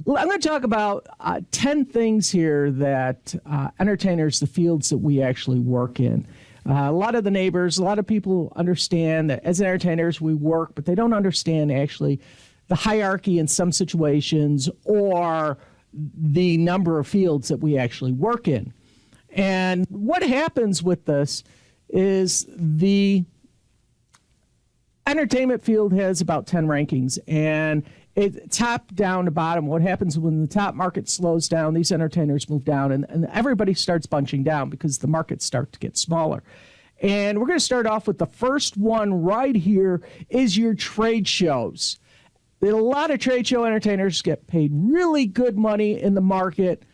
I'm going to talk about 10 things here that entertainers, the fields that we actually work in. A lot of the neighbors, a lot of people understand that as entertainers we work, but they don't understand actually the hierarchy in some situations or the number of fields that we actually work in. And what happens with this is the entertainment field has about 10 rankings, and it top down to bottom. What happens when the top market slows down, these entertainers move down, and everybody starts bunching down because the markets start to get smaller. And we're going to start off with the first one right here is your trade shows. A lot of trade show entertainers get paid really good money in the market,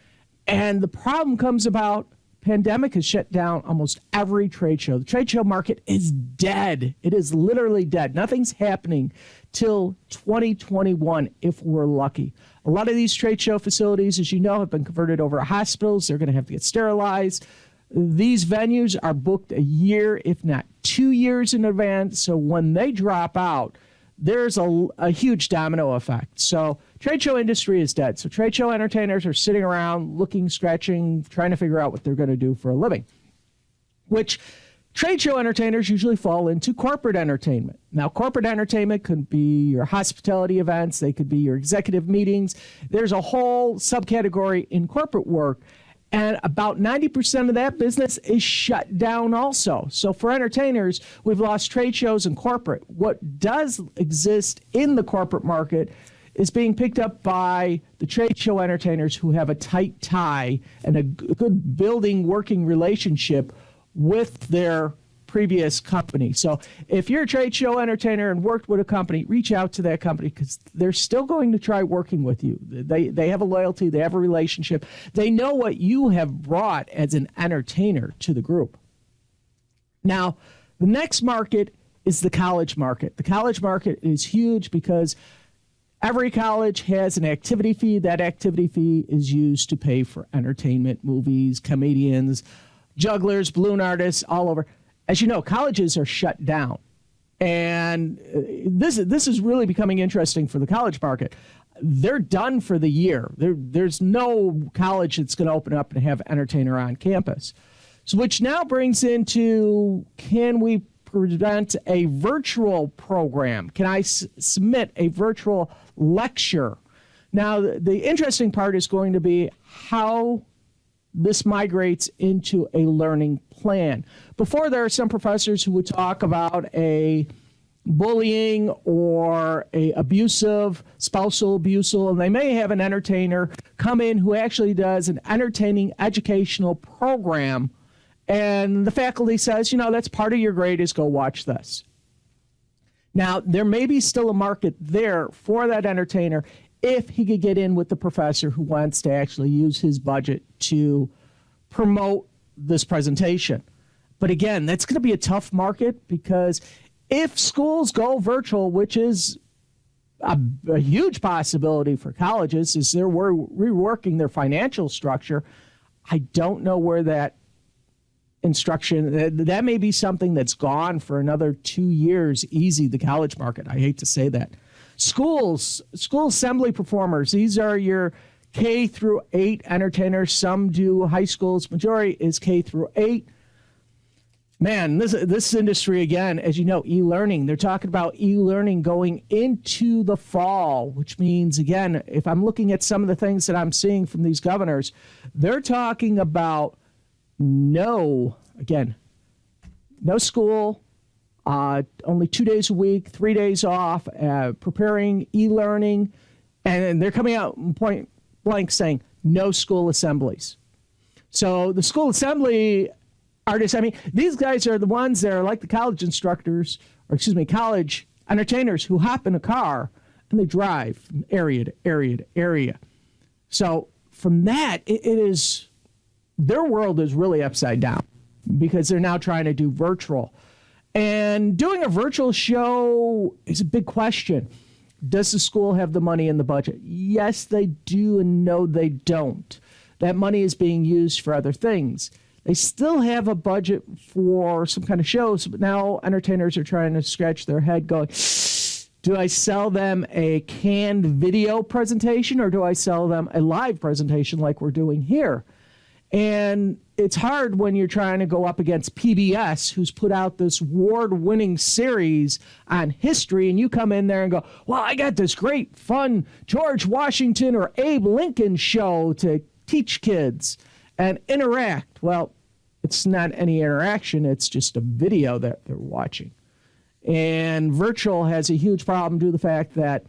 and the problem comes about pandemic has shut down almost every trade show. The trade show market is dead. It is literally dead. Nothing's happening till 2021 if we're lucky. A lot of these trade show facilities, as you know, have been converted over to hospitals. They're going to have to get sterilized. These venues are booked a year, if not 2 years in advance. So when they drop out, there's a huge domino effect. So trade show industry is dead. So trade show entertainers are sitting around looking, scratching, trying to figure out what they're going to do for a living, which trade show entertainers usually fall into corporate entertainment. Now, corporate entertainment could be your hospitality events. They could be your executive meetings. There's a whole subcategory in corporate work. And about 90% of that business is shut down also. So for entertainers, we've lost trade shows and corporate. What does exist in the corporate market is being picked up by the trade show entertainers who have a tight tie and a good building working relationship with their previous company. So if you're a trade show entertainer and worked with a company, reach out to that company because they're still going to try working with you. They have a loyalty, they have a relationship. They know what you have brought as an entertainer to the group. Now, the next market is the college market. The college market is huge because every college has an activity fee. That activity fee is used to pay for entertainment, movies, comedians, jugglers, balloon artists, all over. As you know, colleges are shut down, and this is really becoming interesting for the college market. They're done for the year. There's no college that's going to open up and have entertainer on campus. So which now brings into, can we present a virtual program? Can I submit a virtual lecture? Now, the interesting part is going to be how this migrates into a learning plan. Before, there are some professors who would talk about a bullying or a abusive, spousal abusal, and they may have an entertainer come in who actually does an entertaining educational program, and the faculty says, that's part of your grade is go watch this. Now, there may be still a market there for that entertainer if he could get in with the professor who wants to actually use his budget to promote this presentation. But again, that's going to be a tough market because if schools go virtual, which is a huge possibility for colleges, is they're reworking their financial structure, I don't know where that instruction, that may be something that's gone for another 2 years, easy, the college market. I hate to say that. School assembly performers, these are your K through 8 entertainers. Some do high schools. Majority is K through 8. Man, this industry, again, as you know, e-learning. They're talking about e-learning going into the fall, which means, again, if I'm looking at some of the things that I'm seeing from these governors, they're talking about no school, only 2 days a week, 3 days off, preparing e-learning, and they're coming out point blank saying no school assemblies. So the school assembly artists, these guys are the ones that are like the college instructors, college entertainers who hop in a car and they drive from area to area to area. So from that, it is, their world is really upside down because they're now trying to do virtual. And doing a virtual show is a big question. Does the school have the money in the budget? Yes, they do, and no, they don't. That money is being used for other things. They still have a budget for some kind of shows, but now entertainers are trying to scratch their head going, Do I sell them a canned video presentation, or do I sell them a live presentation like we're doing here? And it's hard when you're trying to go up against PBS, who's put out this award-winning series on history, and you come in there and go, well, I got this great, fun George Washington or Abe Lincoln show to teach kids and interact. Well, it's not any interaction. It's just a video that they're watching. And virtual has a huge problem due to the fact that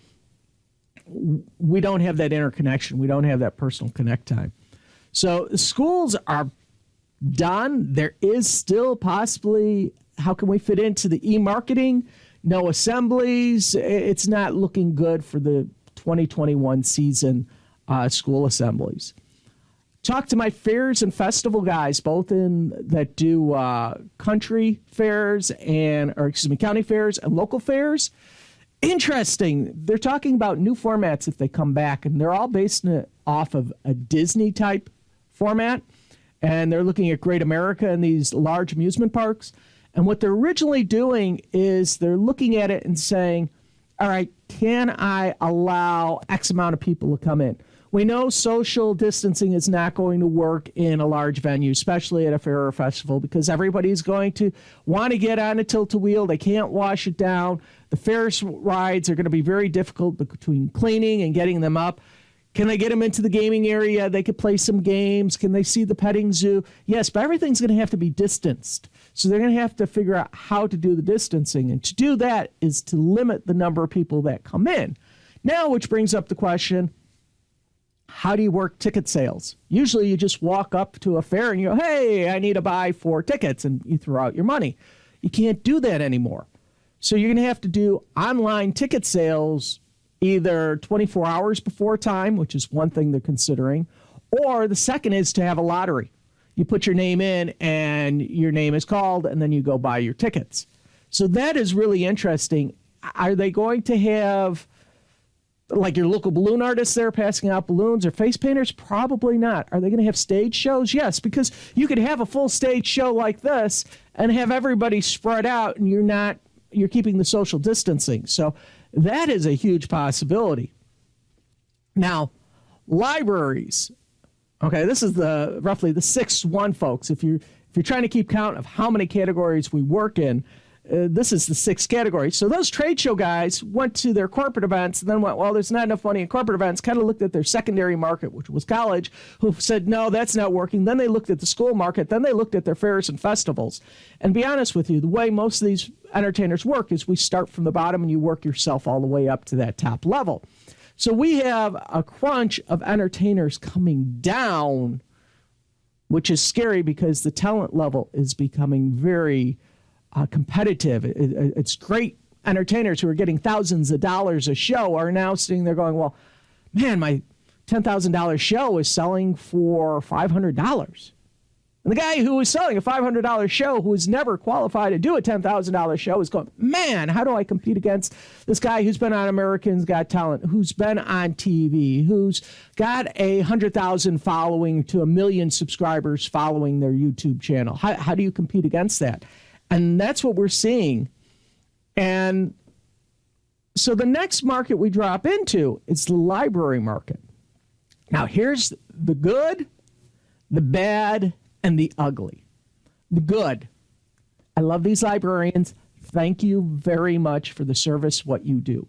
we don't have that interconnection. We don't have that personal connect time. So schools are done. There is still possibly, how can we fit into the e-marketing? No assemblies. It's not looking good for the 2021 season school assemblies. Talk to my fairs and festival guys, both that do country fairs county fairs and local fairs. Interesting. They're talking about new formats if they come back, and they're all based off of a Disney type format, and they're looking at Great America and these large amusement parks. And what they're originally doing is they're looking at it and saying, all right, can I allow X amount of people to come in? We know social distancing is not going to work in a large venue, especially at a fair or festival, because everybody's going to want to get on a tilt-a-wheel. They can't wash it down. The Ferris rides are going to be very difficult between cleaning and getting them up. Can they get them into the gaming area? They could play some games. Can they see the petting zoo? Yes, but everything's going to have to be distanced. So they're going to have to figure out how to do the distancing. And to do that is to limit the number of people that come in. Now, which brings up the question, how do you work ticket sales? Usually you just walk up to a fair and you go, hey, I need to buy 4 tickets, and you throw out your money. You can't do that anymore. So you're going to have to do online ticket sales either 24 hours before time, which is one thing they're considering, or the second is to have a lottery. You put your name in and your name is called, and then you go buy your tickets. So that is really interesting. Are they going to have like your local balloon artists there passing out balloons, or face painters? Probably not. Are they going to have stage shows? Yes, because you could have a full stage show like this and have everybody spread out, and you're keeping the social distancing. So that is a huge possibility. Now, libraries. Okay, this is roughly the sixth one, folks. If you're trying to keep count of how many categories we work in, this is the sixth category. So those trade show guys went to their corporate events and then went, well, there's not enough money in corporate events, kind of looked at their secondary market, which was college, who said, no, that's not working. Then they looked at the school market. Then they looked at their fairs and festivals. And be honest with you, the way most of these entertainers work is we start from the bottom and you work yourself all the way up to that top level. So we have a crunch of entertainers coming down, which is scary because the talent level is becoming very competitive. It's great entertainers who are getting thousands of dollars a show are now sitting there going, well, man, my $10,000 show is selling for $500. And the guy who is selling a $500 show, who is never qualified to do a $10,000 show, is going, man, how do I compete against this guy who's been on Americans Got Talent, who's been on TV, who's got 100,000 following to 1 million subscribers following their YouTube channel? How do you compete against that? And that's what we're seeing. And so the next market we drop into is the library market. Now, here's the good, the bad, and the ugly. The good. I love these librarians. Thank you very much for the service, what you do.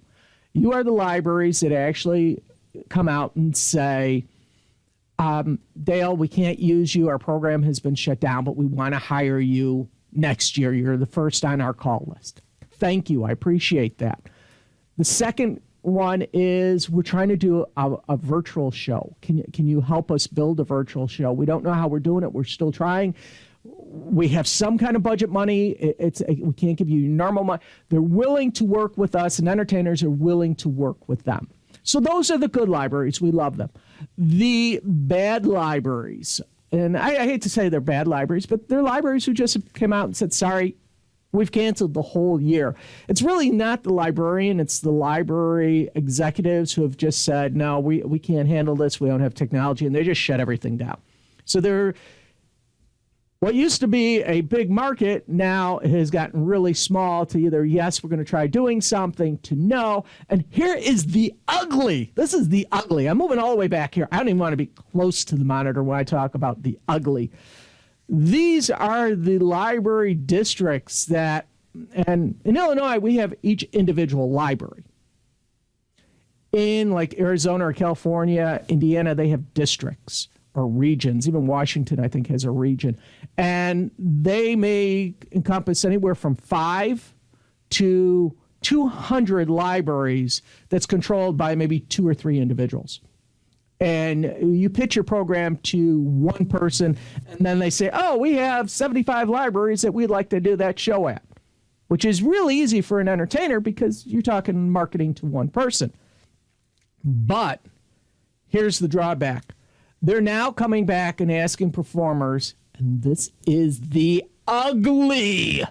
You are the libraries that actually come out and say, Dale, we can't use you. Our program has been shut down, but we want to hire you next year. You're the first on our call list. Thank you. I appreciate that. The second one is we're trying to do a virtual show. Can you help us build a virtual show? We don't know how we're doing it. We're still trying. We have some kind of budget money. We can't give you normal money. They're willing to work with us, and entertainers are willing to work with them. So those are the good libraries. We love them. The bad libraries, and I hate to say they're bad libraries, but they're libraries who just came out and said, sorry, we've canceled the whole year. It's really not the librarian. It's the library executives who have just said, no, we can't handle this. We don't have technology. And they just shut everything down. So What used to be a big market now has gotten really small to either, yes, we're going to try doing something, to no. And here is the ugly. This is the ugly. I'm moving all the way back here. I don't even want to be close to the monitor when I talk about the ugly. These are the library districts that, and in Illinois, we have each individual library. In like Arizona or California, Indiana, they have districts or regions. Even Washington, I think, has a region. And they may encompass anywhere from 5 to 200 libraries that's controlled by maybe 2 or 3 individuals. And you pitch your program to one person, and then they say, oh, we have 75 libraries that we'd like to do that show at, which is really easy for an entertainer because you're talking marketing to one person. But here's the drawback. They're now coming back and asking performers, and this is the ugly.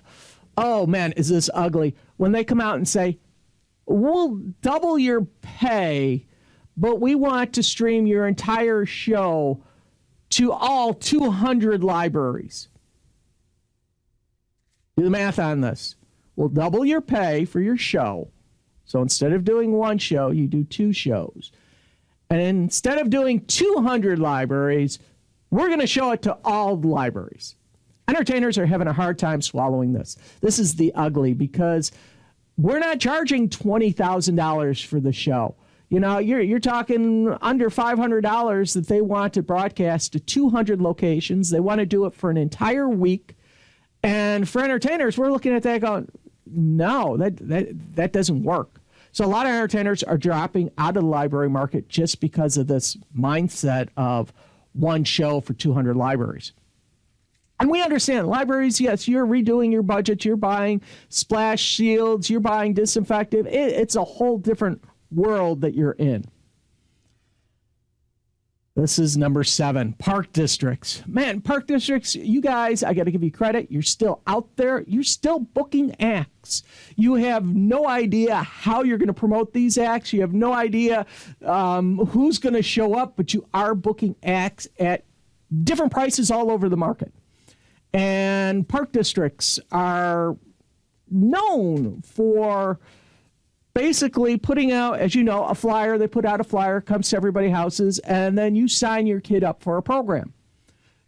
Oh, man, is this ugly. When they come out and say, we'll double your pay, but we want to stream your entire show to all 200 libraries. Do the math on this. We'll double your pay for your show. So instead of doing one show, you do 2 shows. And instead of doing 200 libraries, we're going to show it to all the libraries. Entertainers are having a hard time swallowing this. This is the ugly because we're not charging $20,000 for the show. You know, you're talking under $500 that they want to broadcast to 200 locations. They want to do it for an entire week. And for entertainers, we're looking at that going, no, that doesn't work. So a lot of entertainers are dropping out of the library market just because of this mindset of one show for 200 libraries. And we understand libraries, yes, you're redoing your budget, you're buying splash shields, you're buying disinfectant. It's a whole different world that you're in. This is number 7, park districts. Man, park districts, you guys, I got to give you credit. You're still out there. You're still booking acts. You have no idea how you're going to promote these acts. You have no idea who's going to show up, but you are booking acts at different prices all over the market. And park districts are known for basically putting out, as you know, a flyer. They put out a flyer, comes to everybody's houses, and then you sign your kid up for a program.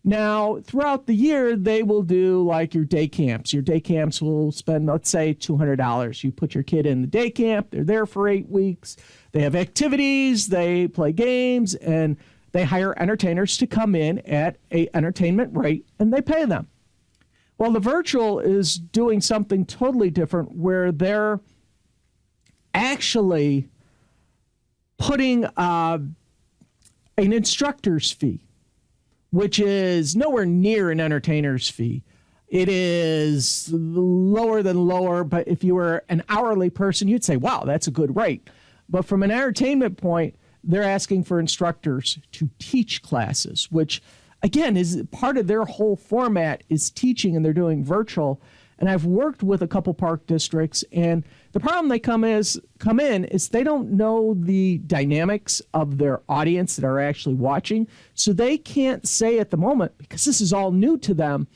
Now, throughout the year, they will do like your day camps. Your day camps will spend, let's say, $200. You put your kid in the day camp. They're there for 8 weeks. They have activities. They play games, and they hire entertainers to come in at an entertainment rate, and they pay them. Well, the virtual is doing something totally different where they're actually putting an instructor's fee, which is nowhere near an entertainer's fee. It is lower than lower, but if you were an hourly person, you'd say, wow, that's a good rate. But from an entertainment point, they're asking for instructors to teach classes, which, again, is part of their whole format is teaching, and they're doing virtual. And I've worked with a couple park districts, and the problem they come in is they don't know the dynamics of their audience that are actually watching. So they can't say at the moment, because this is all new to them,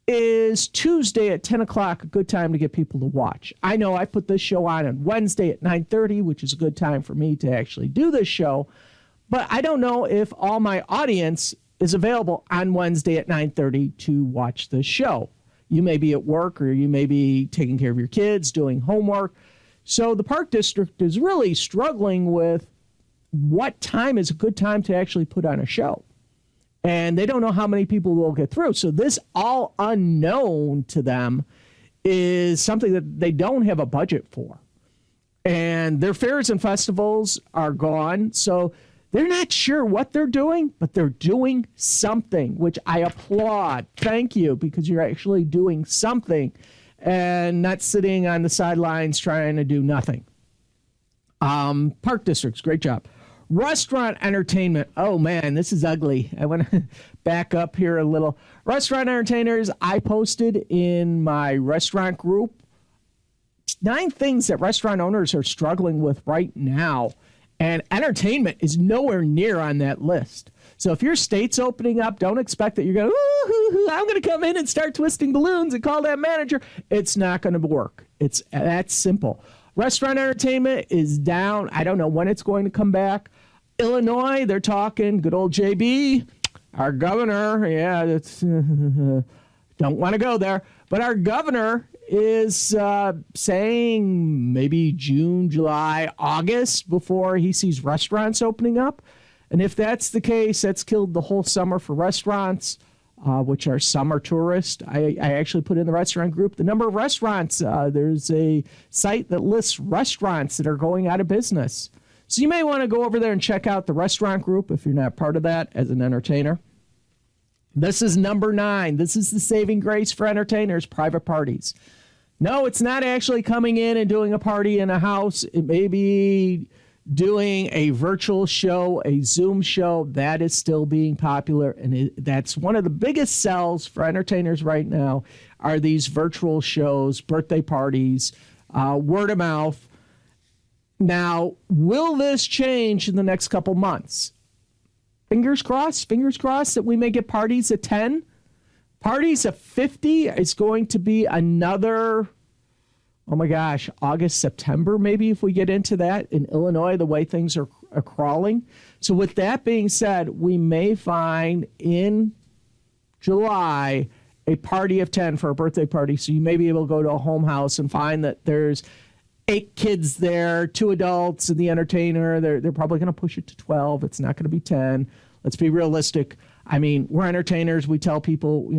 is Tuesday at 10 o'clock a good time to get people to watch? I know I put this show on Wednesday at 9:30, which is a good time for me to actually do this show. But I don't know if all my audience is available on Wednesday at 9:30 to watch this show. You may be at work, or you may be taking care of your kids, doing homework. So the park district is really struggling with what time is a good time to actually put on a show. And they don't know how many people will get through. So this all unknown to them is something that they don't have a budget for. And their fairs and festivals are gone. So they're not sure what they're doing, but they're doing something, which I applaud. Thank you, because you're actually doing something and not sitting on the sidelines trying to do nothing. Park districts, great job. Restaurant entertainment. Oh, man, this is ugly. I want to back up here a little. Restaurant entertainers, I posted in my restaurant group 9 things that restaurant owners are struggling with right now. And entertainment is nowhere near on that list. So if your state's opening up, don't expect that you're going, I'm going to come in and start twisting balloons and call that manager. It's not going to work. It's that simple. Restaurant entertainment is down. I don't know when it's going to come back. Illinois, they're talking. Good old JB, our governor. Yeah, that's, don't want to go there. But our governor is saying maybe June, July, August before he sees restaurants opening up. And if that's the case, that's killed the whole summer for restaurants, which are summer tourists. I actually put in the restaurant group the number of restaurants. There's a site that lists restaurants that are going out of business. So you may want to go over there and check out the restaurant group if you're not part of that as an entertainer. This is number 9. This is the saving grace for entertainers, private parties. No, it's not actually coming in and doing a party in a house. It may be doing a virtual show, a Zoom show. That is still being popular. And that's one of the biggest sells for entertainers right now are these virtual shows, birthday parties, word of mouth. Now, will this change in the next couple months? Fingers crossed that we may get parties at 10. Parties of 50 is going to be another, oh my gosh, August, September, maybe if we get into that in Illinois, the way things are crawling. So with that being said, we may find in July a party of 10 for a birthday party. So you may be able to go to a home house and find that there's 8 kids there, 2 adults, and the entertainer. They're probably going to push it to 12. It's not going to be 10. Let's be realistic. I mean, we're entertainers. We tell people,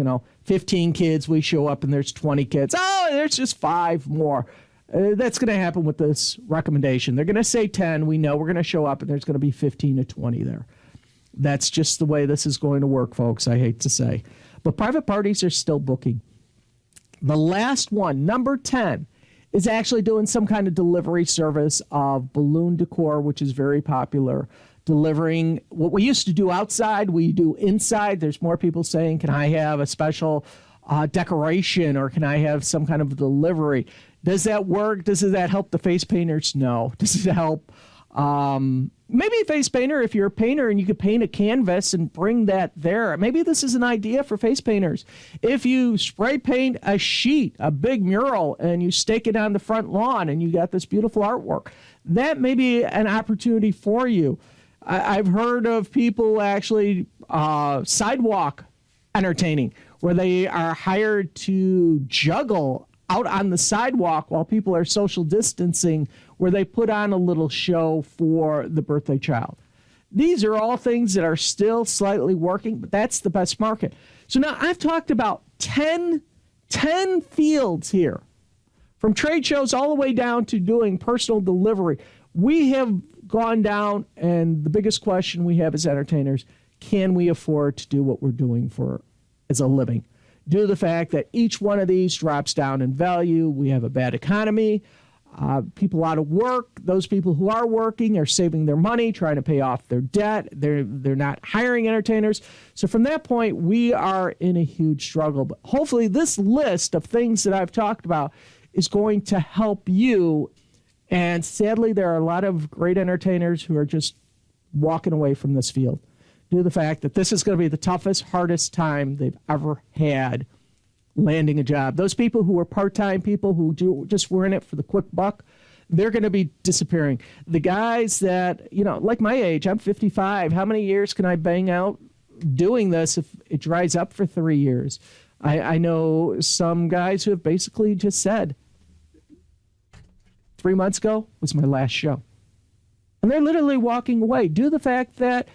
15 kids, we show up and there's 20 kids. Oh, there's just 5 more. That's going to happen with this recommendation. They're going to say 10. We know we're going to show up and there's going to be 15 to 20 there. That's just the way this is going to work, folks, I hate to say. But private parties are still booking. The last one, number 10, is actually doing some kind of delivery service of balloon decor, which is very popular. Delivering what we used to do outside, we do inside. There's more people saying, can I have a special decoration or can I have some kind of delivery? Does that work? Does that help the face painters? No. Does it help? Maybe a face painter, if you're a painter and you could paint a canvas and bring that there. Maybe this is an idea for face painters. If you spray paint a sheet, a big mural, and you stake it on the front lawn and you got this beautiful artwork, that may be an opportunity for you. I've heard of people actually sidewalk entertaining where they are hired to juggle out on the sidewalk while people are social distancing, where they put on a little show for the birthday child. These are all things that are still slightly working, but that's the best market. So now I've talked about 10 fields here, from trade shows all the way down to doing personal delivery. We have gone down, and the biggest question we have as entertainers, can we afford to do what we're doing for as a living? Due to the fact that each one of these drops down in value, we have a bad economy, people out of work, those people who are working are saving their money, trying to pay off their debt, they're not hiring entertainers. So from that point, we are in a huge struggle. But hopefully this list of things that I've talked about is going to help you. And sadly, there are a lot of great entertainers who are just walking away from this field due to the fact that this is going to be the toughest, hardest time they've ever had landing a job. Those people who are part-time people who just were in it for the quick buck, they're going to be disappearing. The guys that, like my age, I'm 55. How many years can I bang out doing this if it dries up for 3 years? I know some guys who have basically just said, 3 months ago was my last show. And they're literally walking away due to the fact that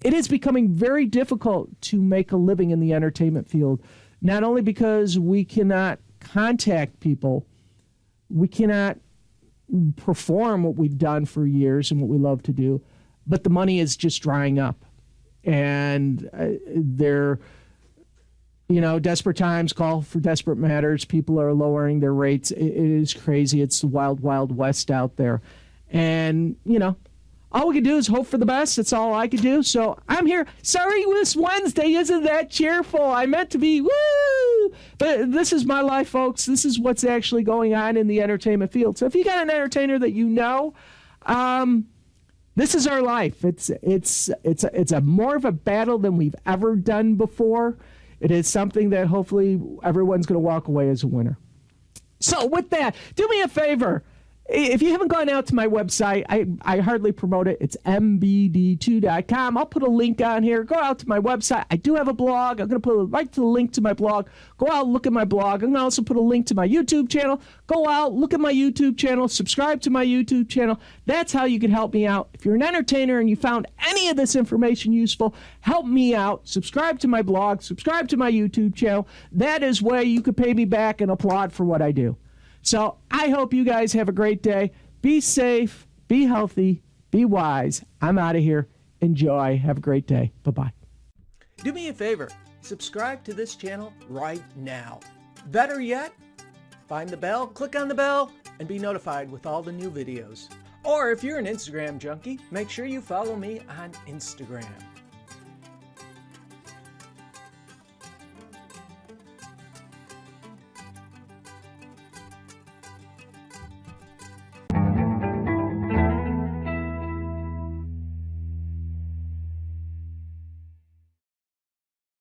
it is becoming very difficult to make a living in the entertainment field, not only because we cannot contact people, we cannot perform what we've done for years and what we love to do, but the money is just drying up. And they're, desperate times call for desperate matters. People are lowering their rates. It is crazy. It's the wild, wild west out there. And, all we can do is hope for the best. That's all I can do. So I'm here. Sorry, this Wednesday isn't that cheerful. I meant to be, woo! But this is my life, folks. This is what's actually going on in the entertainment field. So if you got an entertainer that This is our life. It's a more of a battle than we've ever done before. It is something that hopefully everyone's going to walk away as a winner. So with that, do me a favor. If you haven't gone out to my website, I hardly promote it. It's mbd2.com. I'll put a link on here. Go out to my website. I do have a blog. I'm going to put a right to the link to my blog. Go out and look at my blog. I'm going to also put a link to my YouTube channel. Go out, look at my YouTube channel, subscribe to my YouTube channel. That's how you can help me out. If you're an entertainer and you found any of this information useful, help me out. Subscribe to my blog. Subscribe to my YouTube channel. That is where you could pay me back and applaud for what I do. So I hope you guys have a great day. Be safe, be healthy, be wise. I'm out of here. Enjoy. Have a great day. Bye-bye. Do me a favor. Subscribe to this channel right now. Better yet, find the bell, click on the bell, and be notified with all the new videos. Or if you're an Instagram junkie, make sure you follow me on Instagram.